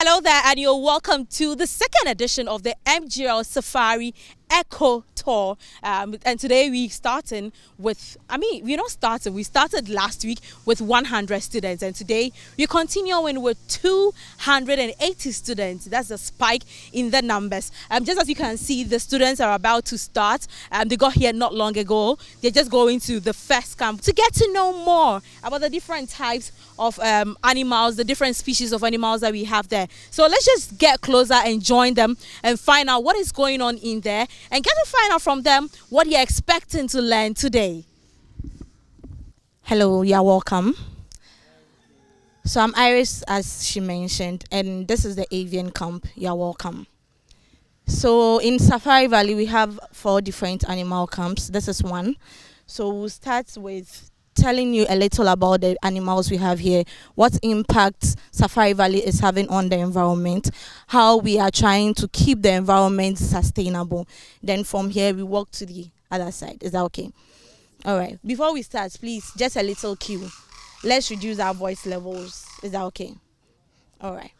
Hello there, and you're welcome to the second edition of the MGL Safari Echo Tour. And today we're starting with, we're not starting, we started last week with 100 students, and today we're continuing with 280 students. That's a spike in the numbers. Just as you can see, the students are about to start. They got here not long ago. They're just going to the first camp to get to know more about the different types of animals, the different species of animals that we have there. So let's just get closer and join them and find out what is going on in there and get to find out from them what you're expecting to learn today. Hello, you're welcome. So I'm Iris, as she mentioned, and this is the avian camp. You're welcome. So in Safari Valley, we have 4 different animal camps. This is one. So we'll start with telling you a little about the animals we have here, what impact Safari Valley is having on the environment, how we are trying to keep the environment sustainable. Then from here, we walk to the other side. Is that okay? All right. Before we start, please, just a little cue. Let's reduce our voice levels. Is that okay? All right.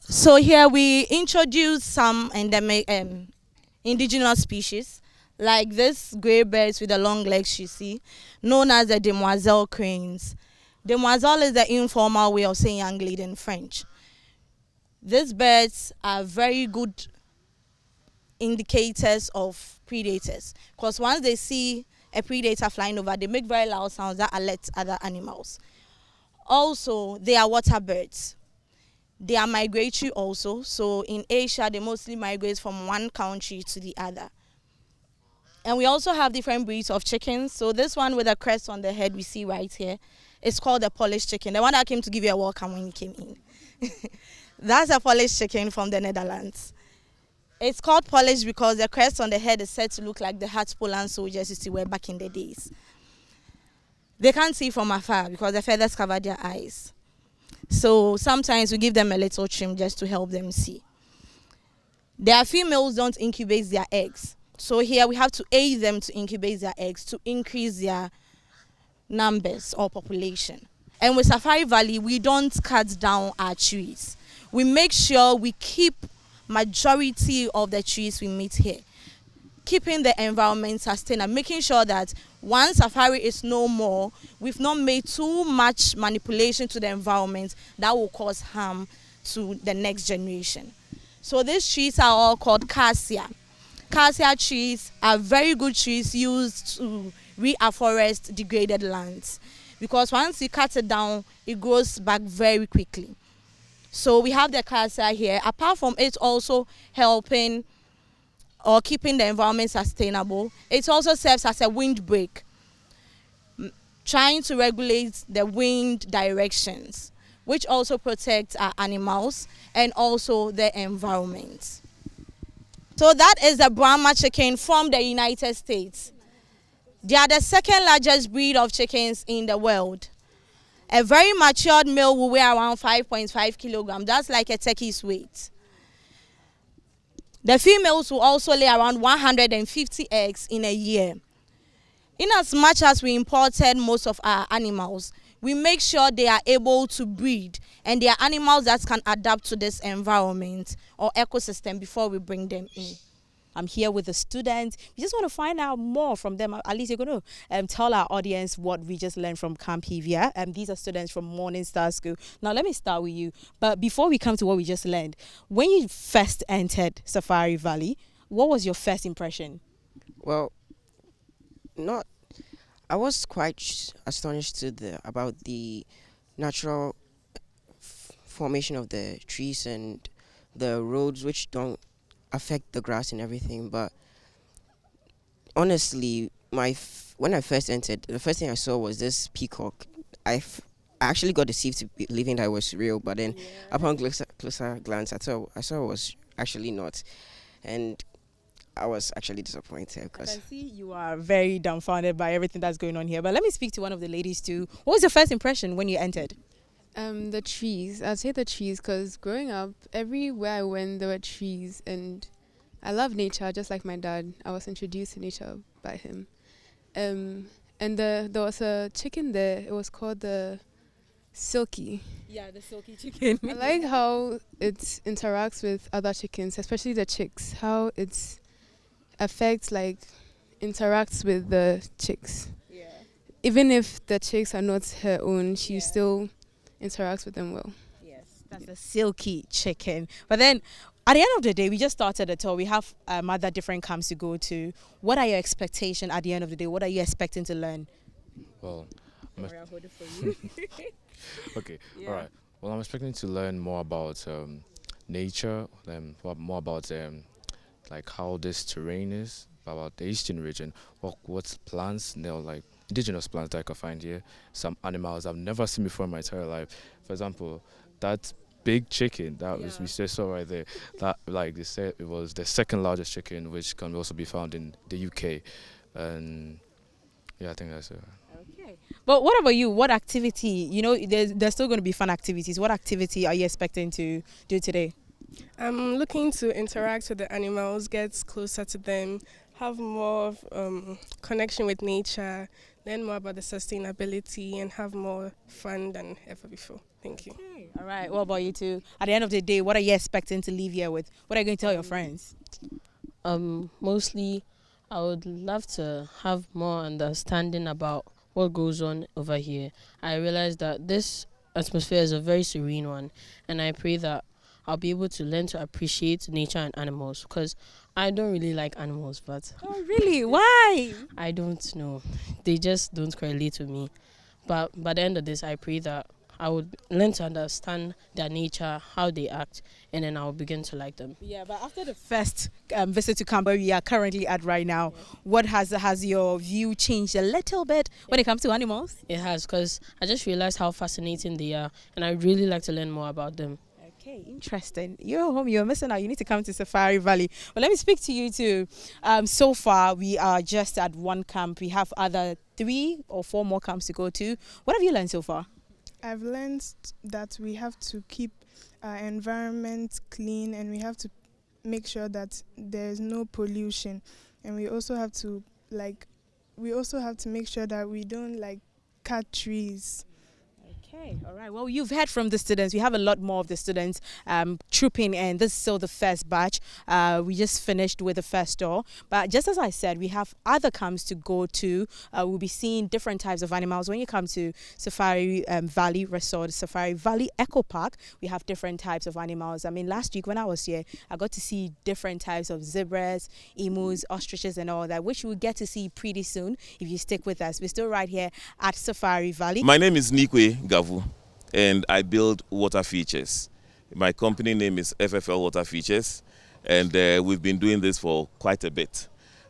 So here we introduce some endemic indigenous species, like this gray birds with the long legs you see, known as the demoiselle cranes. Demoiselle is the informal way of saying young lady in French. These birds are very good indicators of predators, because once they see a predator flying over, they make very loud sounds that alert other animals. Also, they are water birds. They are migratory also. So in Asia, they mostly migrate from one country to the other. And we also have different breeds of chickens. So this one with a crest on the head we see right here is called a Polish chicken. The one that came to give you a welcome when you came in. That's a Polish chicken from the Netherlands. It's called Polish because the crest on the head is said to look like the hats Poland soldiers used to wear back in the days. They can't see from afar because the feathers cover their eyes. So sometimes we give them a little trim just to help them see. Their females don't incubate their eggs. So here we have to aid them to incubate their eggs to increase their numbers or population. And with Safari Valley, we don't cut down our trees. We make sure we keep majority of the trees we meet here, keeping the environment sustainable, making sure that once Safari is no more, we've not made too much manipulation to the environment that will cause harm to the next generation. So these trees are all called cassia. Cassia trees are very good trees used to reforest degraded lands, because once you cut it down, it grows back very quickly. So we have the cassia here. Apart from it also helping or keeping the environment sustainable, it also serves as a windbreak, trying to regulate the wind directions, which also protects our animals and also the environment. So that is the Brahma chicken from the United States. They are the second largest breed of chickens in the world. A very matured male will weigh around 5.5 kilograms. That's like a turkey's weight. The females will also lay around 150 eggs in a year. In as much as we imported most of our animals, we make sure they are able to breed and they are animals that can adapt to this environment or ecosystem before we bring them in. I'm here with the students. We just want to find out more from them. At least you're going to tell our audience what we just learned from Camp Hevia. These are students from Morning Star School. Now, let me start with you. But before we come to what we just learned, when you first entered Safari Valley, what was your first impression? Well, not. I was quite astonished about the natural formation of the trees and the roads, which don't affect the grass and everything. But honestly, when I first entered, the first thing I saw was this peacock. I actually got deceived to believing that it was real, but then upon closer glance, I saw it was actually not, and I was actually disappointed I because can see you are very dumbfounded by everything that's going on here. But let me speak to one of the ladies too. What was your first impression when you entered? The trees. I'd say the trees because growing up, everywhere I went, there were trees, and I love nature just like my dad. I was introduced to nature by him. Um, and there was a chicken there. It was called the Silky. Yeah, the silky chicken. I like how it interacts with other chickens, especially the chicks. How it affects, like, interacts with the chicks. Yeah. Even if the chicks are not her own, she Yeah. still interacts with them well. Yes, that's a silky chicken. But then, at the end of the day, we just started a tour. We have other different camps to go to. What are your expectations at the end of the day? What are you expecting to learn? Well, I'm Sorry, I'll hold it for you. okay, Yeah. all right. Well, I'm expecting to learn more about nature, more about like how this terrain is, about the eastern region, what plants, like indigenous plants that I can find here, some animals I've never seen before in my entire life. For example, that big chicken that was we saw right there, that, like they said, it was the second largest chicken, which can also be found in the UK, and yeah, I think that's it. Okay. But what about you? What activity? You know, there's still going to be fun activities. What activity are you expecting to do today? I'm looking to interact with the animals, get closer to them, have more connection with nature, learn more about the sustainability, and have more fun than ever before. Thank you. Okay. All right. What about you two? At the end of the day, what are you expecting to leave here with? What are you going to tell your friends? Mostly, I would love to have more understanding about what goes on over here. I realize that this atmosphere is a very serene one, and I pray that I'll be able to learn to appreciate nature and animals, because I don't really like animals, but Oh, really? Why? I don't know. They just don't correlate with me. But by the end of this, I pray that I would learn to understand their nature, how they act, and then I'll begin to like them. Yeah, but after the first visit to Cambodia we are currently at right now, what has your view changed a little bit when it comes to animals? It has, because I just realized how fascinating they are, and I really like to learn more about them. Okay, interesting. You're home, you're missing out. You need to come to Safari Valley. Well, let me speak to you too. So far, we are just at one camp. We have other 3 or 4 more camps to go to. What have you learned so far? I've learned that we have to keep our environment clean, and we have to make sure that there's no pollution, and we also have to make sure that we don't cut trees. Okay, all right. Well, you've heard from the students. We have a lot more of the students trooping in. This is still the first batch. We just finished with the first tour. But just as I said, we have other camps to go to. We'll be seeing different types of animals. When you come to Safari Valley Resort, Safari Valley Eco Park, we have different types of animals. I mean, last week when I was here, I got to see different types of zebras, emus, ostriches, and all that, which we'll get to see pretty soon if you stick with us. We're still right here at Safari Valley. My name is Nikwe Gavu, and I build water features. My company name is FFL Water Features, and we've been doing this for quite a bit.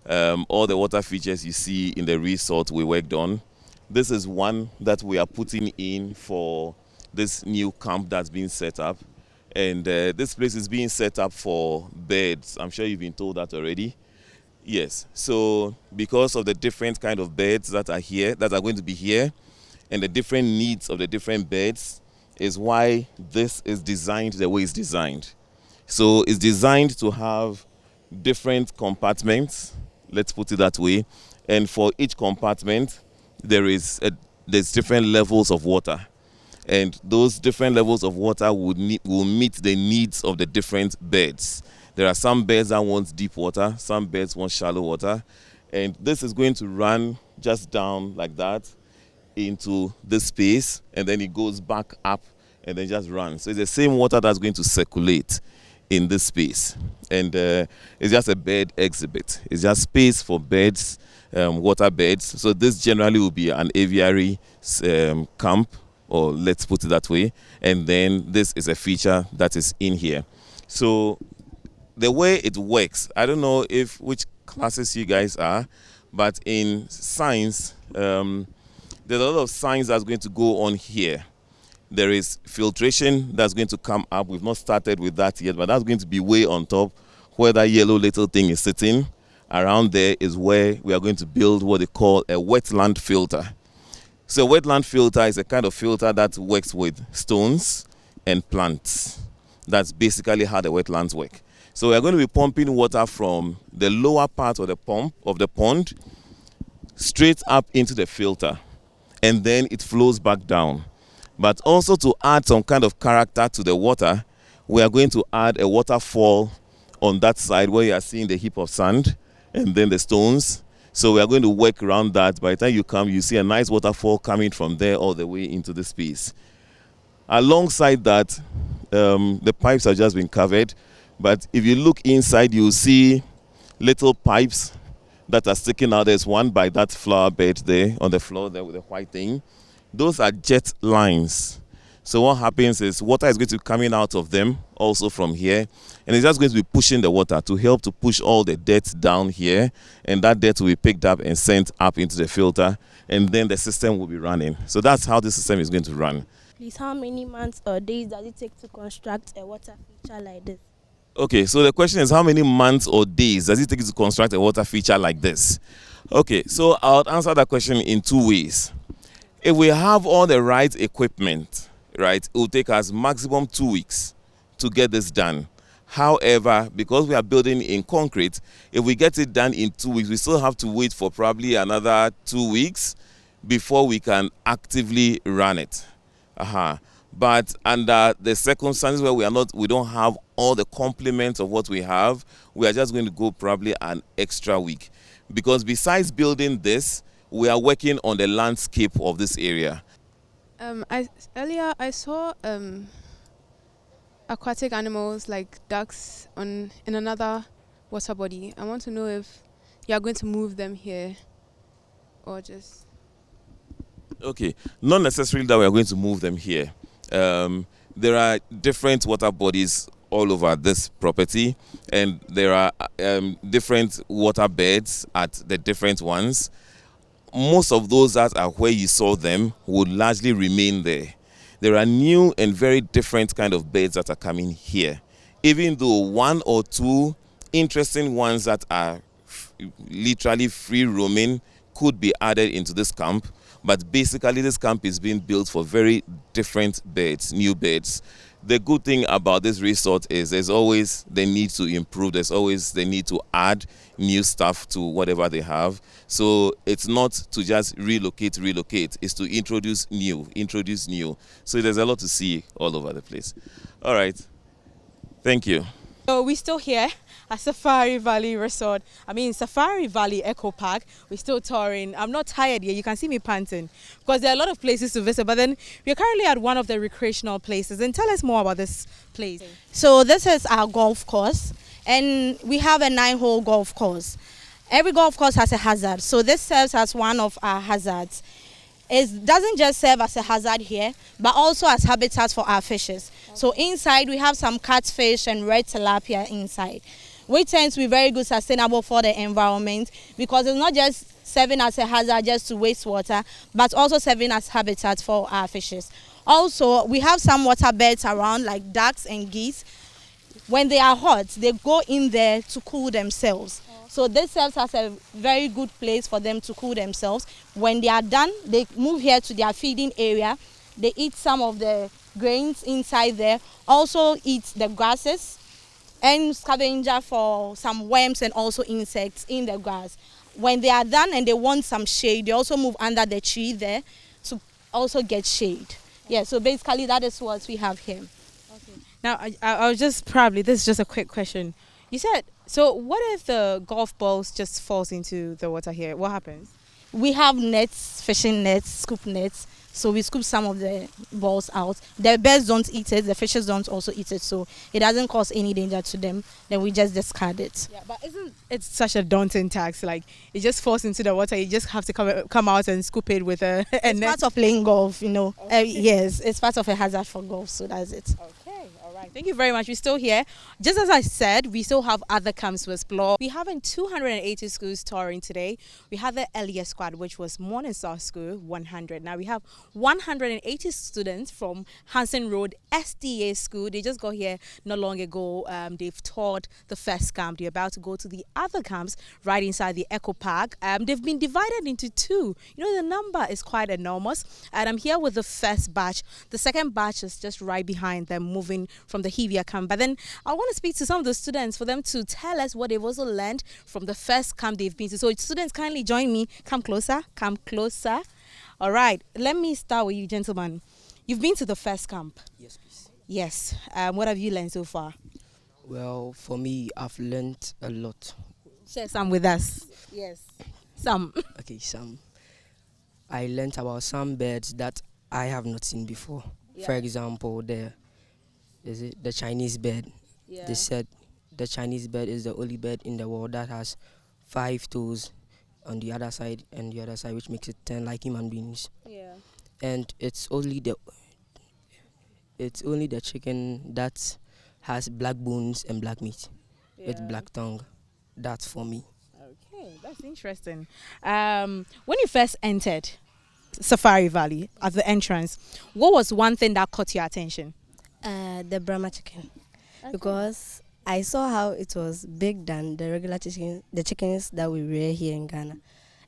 All the water features you see in the resort we worked on. This is one that we are putting in for this new camp that's being set up. And this place is being set up for birds. I'm sure you've been told that already. Yes, so because of the different kind of birds that are here, that are going to be here, and the different needs of the different birds, is why this is designed the way it's designed. So it's designed to have different compartments, let's put it that way, and for each compartment there's different levels of water, and those different levels of water will meet the needs of the different birds. There are some birds that want deep water, some birds want shallow water, and this is going to run just down like that into this space, and then it goes back up and then just runs. So it's the same water that's going to circulate in this space, and it's just a bird exhibit. It's just space for birds, water birds. So this generally will be an aviary camp, or let's put it that way, and then this is a feature that is in here. So the way it works, I don't know which classes you guys are, but in science, there's a lot of science that's going to go on here. There is filtration that's going to come up. We've not started with that yet, but that's going to be way on top. Where that yellow little thing is sitting, around there is where we are going to build what they call a wetland filter. So a wetland filter is a kind of filter that works with stones and plants. That's basically how the wetlands work. So we are going to be pumping water from the lower part of the pond straight up into the filter, and then it flows back down. But also to add some kind of character to the water, we are going to add a waterfall on that side where you are seeing the heap of sand and then the stones. So we are going to work around that. By the time you come, you see a nice waterfall coming from there all the way into this piece. Alongside that, the pipes have just been covered. But if you look inside, you'll see little pipes that are sticking out. There's one by that flower bed there on the floor there with the white thing. Those are jet lines. So what happens is water is going to be coming out of them also from here, and it's just going to be pushing the water to help to push all the dirt down here, and that dirt will be picked up and sent up into the filter, and then the system will be running. So that's how the system is going to run. Please, how many months or days does it take to construct a water feature like this? Okay, so the question is how many months or days does it take to construct a water feature like this? Okay, so I'll answer that question in two ways. If we have all the right equipment, right, it will take us maximum 2 weeks to get this done. However, because we are building in concrete, if we get it done in 2 weeks, we still have to wait for probably another 2 weeks before we can actively run it. But under the circumstances where we don't have all the complements of what we have, we are just going to go probably an extra week. Because besides building this, we are working on the landscape of this area. Earlier I saw aquatic animals like ducks in another water body. I want to know if you are going to move them here or just... Okay, not necessarily that we are going to move them here. There are different water bodies all over this property, and there are different water beds at the different ones. Most of those that are where you saw them would largely remain there. There are new and very different kind of beds that are coming here, even though one or two interesting ones that are literally free roaming could be added into this camp. But basically this camp is being built for very different beds, new beds. The good thing about this resort is there's always the need to improve. There's always the need to add new stuff to whatever they have. So it's not to just relocate. It's to introduce new. So there's a lot to see all over the place. All right. Thank you. So we're still here at Safari Valley Resort. Safari Valley Eco Park. We're still touring. I'm not tired yet. You can see me panting because there are a lot of places to visit. But then we're currently at one of the recreational places. And tell us more about this place. So this is our golf course, and we have a 9-hole golf course. Every golf course has a hazard. So this serves as one of our hazards. It doesn't just serve as a hazard here, but also as habitats for our fishes. Okay. So inside we have some catfish and red tilapia inside, which tends to be very good, sustainable for the environment, because it's not just serving as a hazard just to waste water, but also serving as habitat for our fishes. Also, we have some water beds around like ducks and geese. When they are hot, they go in there to cool themselves. So this serves as a very good place for them to cool themselves. When they are done, they move here to their feeding area. They eat some of the grains inside there, also eat the grasses and scavenger for some worms and also insects in the grass. When they are done and they want some shade, they also move under the tree there to also get shade. Yeah, so basically that is what we have here. Okay. Now, I was just this is just a quick question. You said, so what if the golf balls just falls into the water here? What happens? We have nets, fishing nets, scoop nets. So we scoop some of the balls out. The birds don't eat it, the fishes don't also eat it, so it doesn't cause any danger to them. Then we just discard it. Yeah, but isn't it such a daunting task? Like, it just falls into the water, you just have to come out and scoop it with a net? It's part of playing golf, you know. Okay. Yes, it's part of a hazard for golf, so that's it. Okay, all right. Thank you very much. We're still here. Just as I said, we still have other camps to explore. We have 280 schools touring today. We have the earlier squad, which was Morning Star School, 100. Now we have 180 students from Hansen Road SDA School. They just got here not long ago. They've toured the first camp. They're about to go to the other camps right inside the Eco Park. They've been divided into two. You know, the number is quite enormous. And I'm here with the first batch. The second batch is just right behind them, moving from the Hevia camp. But then I want to speak to some of the students for them to tell us what they've also learned from the first camp they've been to. So students, kindly join me. Come closer. Come closer. All right. Let me start with you, gentlemen. You've been to the first camp. Yes, please. Yes. What have you learned so far? Well, for me, I've learned a lot. Share some with us. Yes. Some. Okay, I learned about some birds that I have not seen before. Yeah. For example, the Chinese bird. Yeah. They said the Chinese bird is the only bird in the world that has 5 toes on the other side and the other side, which makes it 10 like human beings. Yeah. And it's only the chicken that has black bones and black meat with black tongue. That's for me. Okay, that's interesting. When you first entered Safari Valley at the entrance, what was one thing that caught your attention? The Brahma chicken, because I saw how it was big than the regular chicken, the chickens that we rear here in Ghana,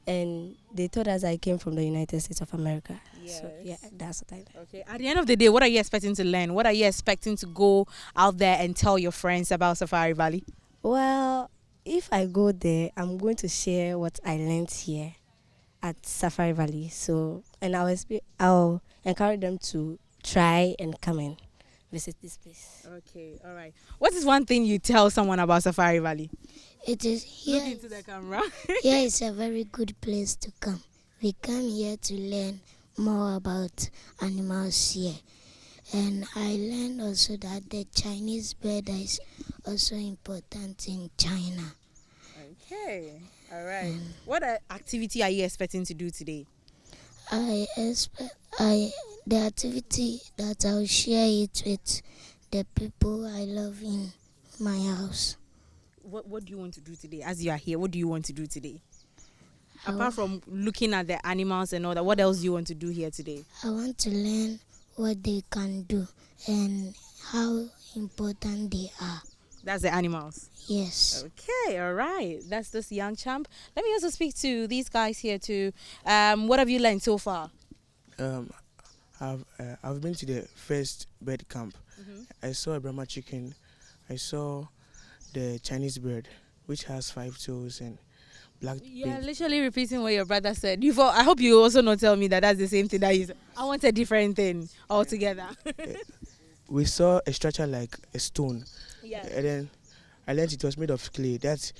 and they told us I came from the United States of America. Yes. So yeah, that's what I learned. Okay. At the end of the day, what are you expecting to learn? What are you expecting to go out there and tell your friends about Safari Valley? Well, if I go there, I'm going to share what I learned here at Safari Valley. So, and I'll encourage them to try and come and visit this place. Okay. All right. What is one thing you tell someone about Safari Valley? It is here. Look into the camera. Here is a very good place to come. We come here to learn more about animals here. And I learned also that the Chinese bird is also important in China. Okay. All right. What activity are you expecting to do today? I expect the activity that I'll share it with the people I love in my house. What do you want to do today? As you are here, what do you want to do today? Apart from looking at the animals and all that, what else do you want to do here today? I want to learn what they can do and how important they are. That's the animals? Yes. Okay, all right. That's this young champ. Let me also speak to these guys here too. What have you learned so far? I've been to the first bird camp. I saw a Brahma chicken. I saw the Chinese bird, which has 5 toes and black. You're literally repeating what your brother said. I hope you also not tell me that that's the same thing that you said. I want a different thing altogether. We saw a structure like a stone. Yeah. And then I learned it was made of clay. That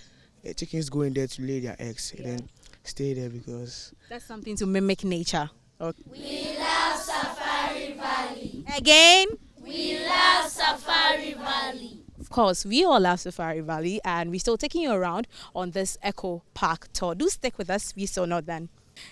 chickens go in there to lay their eggs and then stay there because that's something to mimic nature. Okay. We love Safari Valley. Again. We love Safari Valley. Of course, we all love Safari Valley, and we're still taking you around on this Echo Park tour. Do stick with us. We're still not done.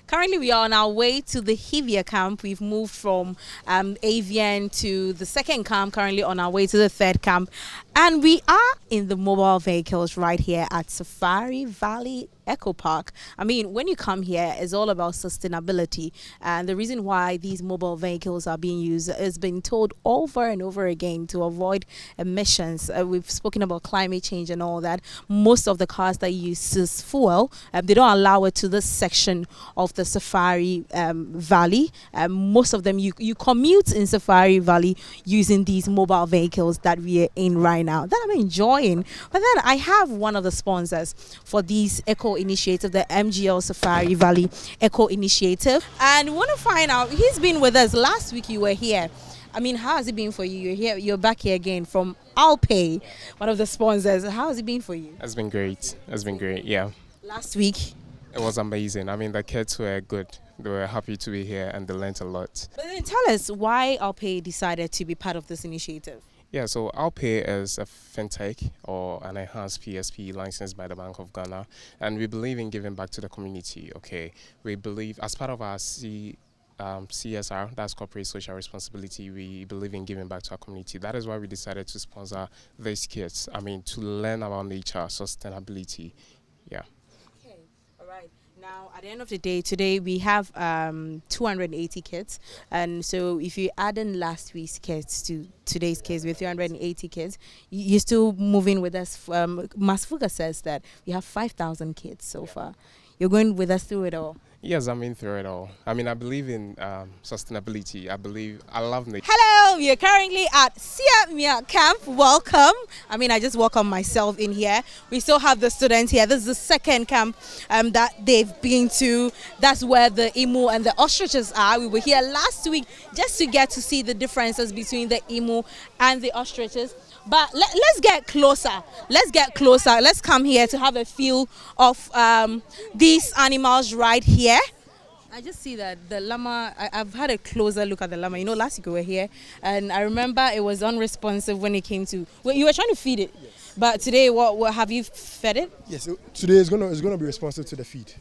Currently, we are on our way to the Hevia camp. We've moved from Avian to the second camp, currently on our way to the third camp. And we are in the mobile vehicles right here at Safari Valley Echo Park. I mean, when you come here, it's all about sustainability. And the reason why these mobile vehicles are being used is being told over and over again to avoid emissions. We've spoken about climate change and all that. Most of the cars that use fuel, they don't allow it to this section of the Safari Valley. Most of them, you commute in Safari Valley using these mobile vehicles that we are in right now, that I'm enjoying. But then I have one of the sponsors for these Eco Initiative, the MGL Safari Valley Eco Initiative, and we want to find out. He's been with us last week. You were here. I mean, how has it been for you? You're here. You're back here again from Alpay, one of the sponsors. How has it been for you? It's been great. It's been great. Yeah. Last week. It was amazing. I mean, the kids were good. They were happy to be here and they learned a lot. But then tell us why Alpay decided to be part of this initiative. Yeah, so Alpay is a fintech or an enhanced PSP licensed by the Bank of Ghana, and we believe in giving back to the community. Okay, we believe as part of our CSR, that's corporate social responsibility, we believe in giving back to our community. That is why we decided to sponsor these kids. I mean, to learn about nature, sustainability. Yeah. Now, at the end of the day, today we have 280 kids. And so if you add in last week's kids to today's kids with 380 kids, you're still moving with us. Mas Fuga says that we have 5,000 kids so far. You're going with us through it all. Yes, I'm in through it all. I mean, I believe in sustainability. I love nature. Hello, we are currently at Siamia Camp. Welcome. I mean, I just welcome myself in here. We still have the students here. This is the second camp that they've been to. That's where the emu and the ostriches are. We were here last week just to get to see the differences between the emu and the ostriches. But let's get closer. Let's get closer. Let's come here to have a feel of these animals right here. I just see that the llama, I've had a closer look at the llama. You know, last week we were here, and I remember it was unresponsive when it came to, well, you were trying to feed it. Yes. But today, what have you fed it? Yes, so today it's gonna be responsive to the feed.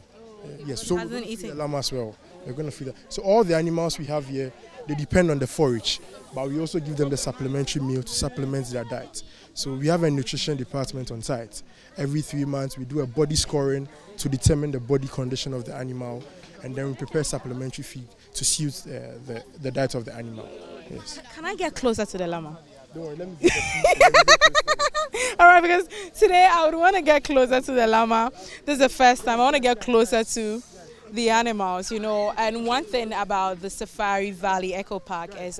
Yes, so hasn't eaten the llama as well. We're gonna feed it. So all the animals we have here, they depend on the forage, but we also give them the supplementary meal to supplement their diet. So we have a nutrition department on site. Every 3 months we do a body scoring to determine the body condition of the animal, and then we prepare supplementary feed to suit the diet of the animal. Yes. Can I get closer to the llama? Don't worry, let me get the feed. All right, because today I would want to get closer to the llama. This is the first time I want to get closer to the animals, you know. And one thing about the Safari Valley Eco Park is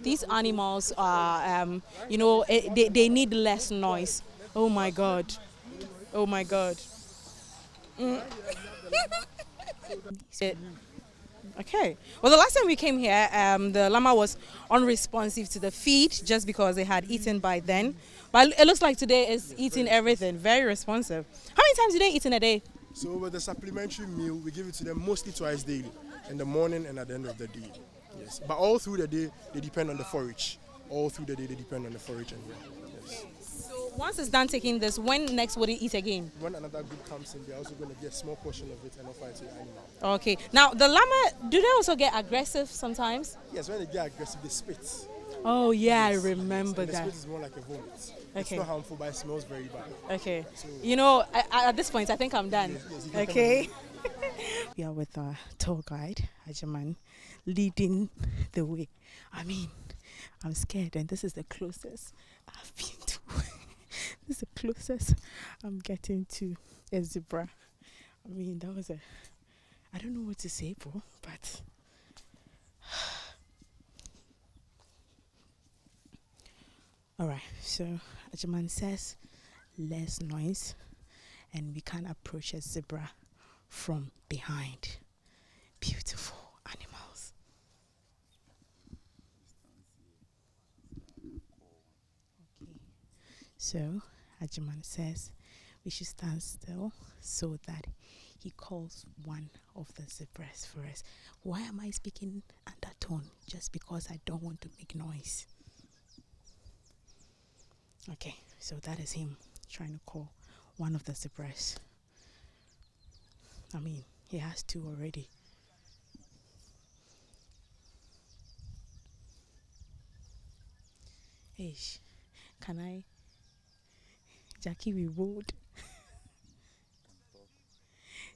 these animals are, you know, they need less noise. Oh my God. Oh my God. Okay. Well, the last time we came here, the llama was unresponsive to the feed just because they had eaten by then. But it looks like today is eating everything. Very responsive. How many times do they eat in a day? So with the supplementary meal, we give it to them mostly twice daily, in the morning and at the end of the day. Yes. But all through the day, they depend on the forage. All through the day, they depend on the forage. And yes. So once it's done taking this, when next would it eat again? When another group comes in, they're also going to get a small portion of it and offer it to the animal. Okay. Now, the llama, do they also get aggressive sometimes? Yes, when they get aggressive, they spit. Oh, yeah, Yes, I remember yes. that. The spit is more like a vomit. Okay. It's not harmful, but it smells very bad. Okay. So, you know, at this point, I think I'm done. Yes, okay. We are with our tour guide, Ajaman, leading the way. I mean, I'm scared, and this is the closest I've been to. This is the closest I'm getting to a zebra. I mean, that was I don't know what to say, bro, but all right. So Ajaman says less noise, and we can approach a zebra from behind. Beautiful animals. Okay. So Ajaman says we should stand still so that he calls one of the zebras for us. Why am I speaking undertone? Just because I don't want to make noise. Okay, so that is him trying to call one of the zebras. I mean, he has two already. Ish, can I? Jackie, we rode.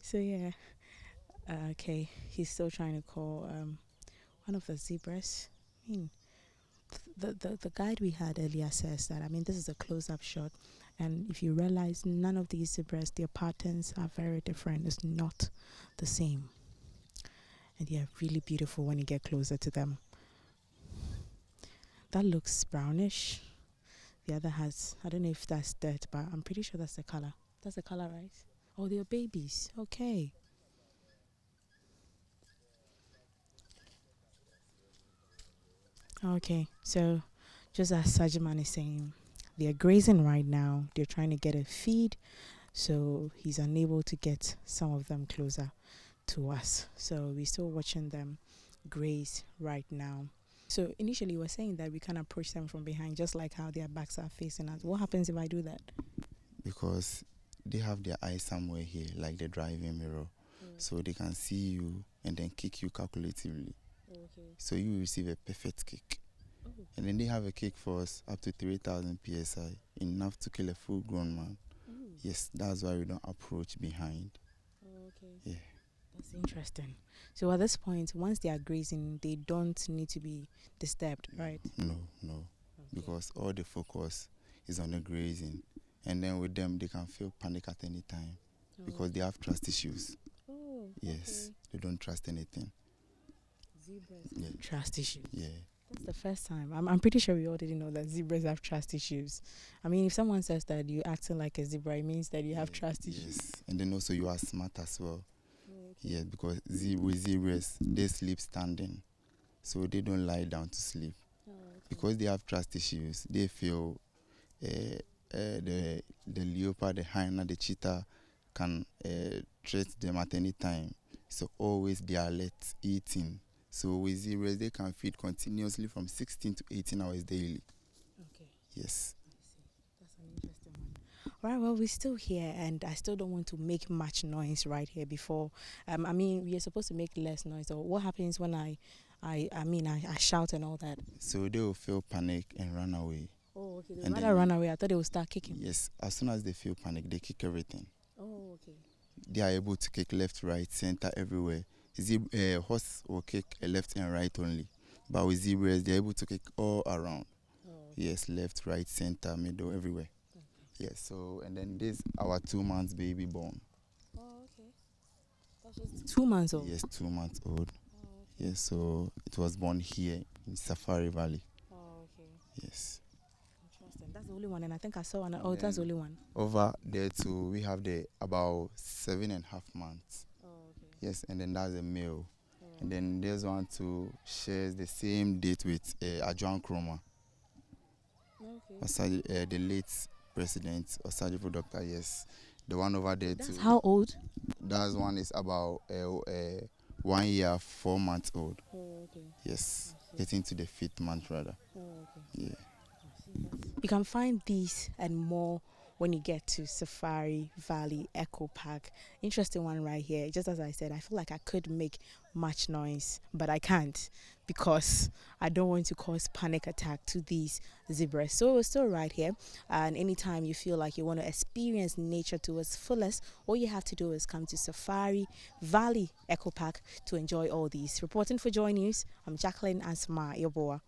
So yeah, okay, he's still trying to call one of the zebras. I mean, the guide we had earlier says that, I mean, this is a close-up shot, and if you realize, none of these zebras, their patterns are very different. It's not the same, and they're really beautiful when you get closer to them. That looks brownish. The other has, I don't know if that's dirt, but I'm pretty sure that's the color. That's the color, right? Oh, they're babies. Okay. Okay, so just as Sajiman is saying, they're grazing right now. They're trying to get a feed, so he's unable to get some of them closer to us. So we're still watching them graze right now. So initially we're saying that we can approach them from behind, just like how their backs are facing us. What happens if I do that? Because they have their eyes somewhere here, like the driving mirror, so they can see you and then kick you calculatively. Okay. So you receive a perfect kick. And then they have a kick for us up to 3,000 psi, enough to kill a full-grown man. Yes, that's why we don't approach behind. Okay. Yeah. That's interesting. So at this point, once they are grazing, they don't need to be disturbed, right? No. Because all the focus is on the grazing. And then with them, they can feel panic at any time because they have trust issues. Oh, yes. Okay. They don't trust anything. Zebras trust issues. Yeah. That's the first time. I'm pretty sure we all didn't know that zebras have trust issues. I mean, if someone says that you're acting like a zebra, it means that you have trust issues. Yes, and then also you are smart as well. Yeah, because with zebras, they sleep standing, so they don't lie down to sleep. Because they have trust issues, they feel the leopard, the hyena, the cheetah can threat them at any time. So always they are alert, eating. So with zebras, they can feed continuously from 16 to 18 hours daily. Okay. Yes. That's an interesting one. All right, well, we're still here, and I still don't want to make much noise right here before. I mean, we are supposed to make less noise. Or what happens when I shout and all that? So they will feel panic and run away. Oh, okay. They And rather run away. I thought they would start kicking. Yes, as soon as they feel panic, they kick everything. Oh, okay. They are able to kick left, right, center, everywhere. Horse will kick left and right only, but with zebras, they're able to kick all around. Oh, okay. Yes, left, right, center, middle, everywhere. Okay. Yes, so, and then this our 2 months baby born. Oh, okay. That's just 2 months old? Yes, 2 months old. Oh, okay. Yes, so it was born here in Safari Valley. Oh, okay. Yes. Interesting. That's the only one, and I think I saw one. Oh, that's the only one. Over there too, we have the about 7.5 months. Oh, okay. Yes, and then that's a male. Oh. And then there's one too shares the same date with Adjuan Kroma. Okay. The late president or surgical doctor. Yes, the one over there that's too. That's how old? That one is about 1 year 4 months old. Oh, okay. Yes, getting to the 5th month rather. Oh, okay. Yeah. You can find these and more when you get to Safari Valley Eco Park. Interesting one right here. Just as I said, I feel like I could make much noise, but I can't because I don't want to cause panic attack to these zebras. So we're still right here, and anytime you feel like you want to experience nature to its fullest, all you have to do is come to Safari Valley Eco Park to enjoy all these. Reporting for Joy News, I'm Jacqueline Ansma Yoboa.